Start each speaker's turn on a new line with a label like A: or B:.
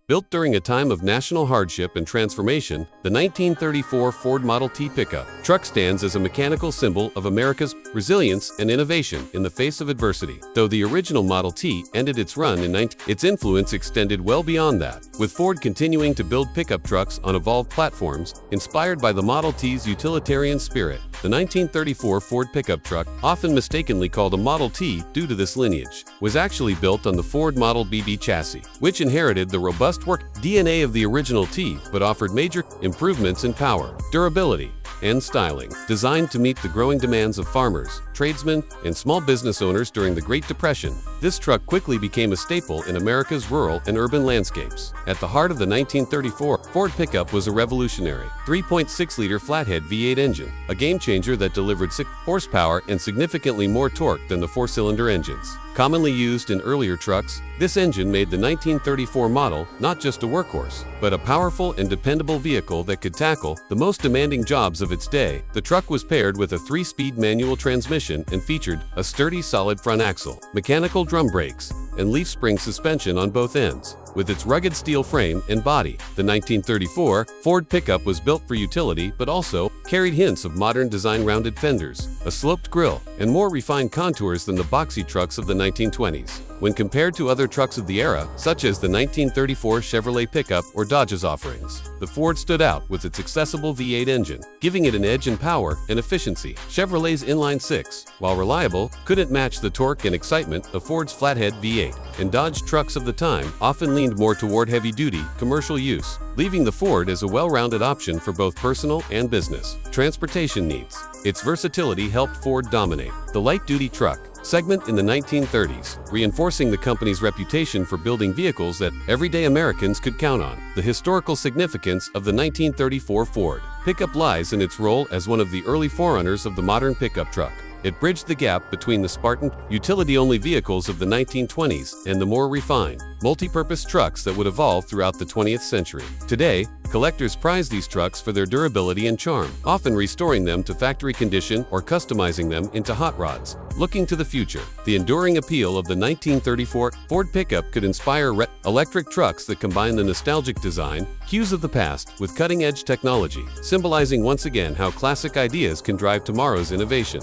A: Built during a time of national hardship and transformation, the 1934 Ford Model T pickup truck stands as a mechanical symbol of America's resilience and innovation in the face of adversity. Though the original Model T ended its run in its influence extended well beyond that, with Ford continuing to build pickup trucks on evolved platforms, inspired by the Model T's utilitarian spirit. The 1934 Ford pickup truck, often mistakenly called a Model T due to this lineage, was actually built on the Ford Model BB chassis, which inherited the robust work DNA of the original T but offered major improvements in power, durability, and styling. Designed to meet the growing demands of farmers, tradesmen, and small business owners during the Great Depression, this truck quickly became a staple in America's rural and urban landscapes. At the heart of the 1934 Ford pickup was a revolutionary 3.6-liter Flathead V8 engine, a game-changer that delivered 6 horsepower and significantly more torque than the 4-cylinder engines commonly used in earlier trucks. This engine made the 1934 model not just a workhorse, but a powerful and dependable vehicle that could tackle the most demanding jobs of its day. The truck was paired with a 3-speed manual transmission and featured a sturdy solid front axle, mechanical drum brakes, and leaf spring suspension on both ends. With its rugged steel frame and body, the 1934 Ford pickup was built for utility but also carried hints of modern design: rounded fenders, a sloped grille, and more refined contours than the boxy trucks of the 1920s. When compared to other trucks of the era, such as the 1934 Chevrolet pickup or Dodge's offerings, the Ford stood out with its accessible V8 engine, giving it an edge in power and efficiency. Chevrolet's inline-6, while reliable, couldn't match the torque and excitement of Ford's Flathead V8, and Dodge trucks of the time often leaned more toward heavy-duty, commercial use, leaving the Ford as a well-rounded option for both personal and business transportation needs. Its versatility helped Ford dominate the light-duty truck segment in the 1930s, reinforcing the company's reputation for building vehicles that everyday Americans could count on. The historical significance of the 1934 Ford pickup lies in its role as one of the early forerunners of the modern pickup truck. It bridged the gap between the Spartan, utility-only vehicles of the 1920s and the more refined, multi-purpose trucks that would evolve throughout the 20th century. Today, collectors prize these trucks for their durability and charm, often restoring them to factory condition or customizing them into hot rods. Looking to the future, the enduring appeal of the 1934 Ford pickup could inspire electric trucks that combine the nostalgic design cues of the past with cutting-edge technology, symbolizing once again how classic ideas can drive tomorrow's innovation.